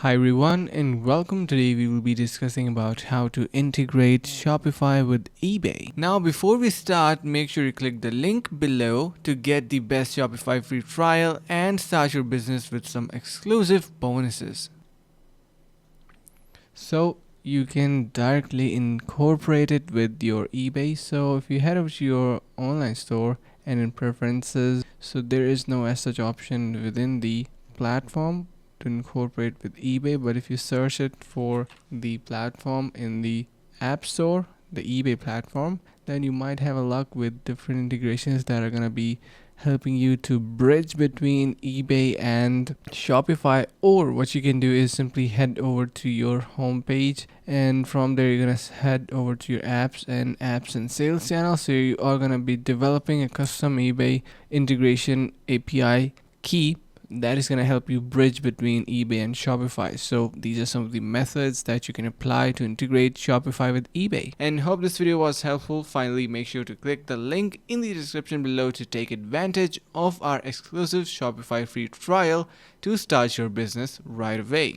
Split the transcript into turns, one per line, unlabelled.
Hi everyone and welcome. Today we will be discussing about how to integrate Shopify with eBay. Now before we start, make sure you click the link below to get the best Shopify free trial and start your business with some exclusive bonuses. So you can directly incorporate it with your eBay. So if you head over to your online store and in preferences, so there is no as such option within the platform to incorporate with eBay, but if you search it for the platform in the app store, the eBay platform, then you might have a luck with different integrations that are going to be helping you to bridge between eBay and Shopify. Or what you can do is simply head over to your homepage, and from there you're gonna head over to your apps and sales channel. So you are gonna be developing a custom eBay integration API key that is going to help you bridge between eBay and Shopify. So these are some of the methods that you can apply to integrate Shopify with eBay. And hope this video was helpful. Finally, make sure to click the link in the description below to take advantage of our exclusive Shopify free trial to start your business right away.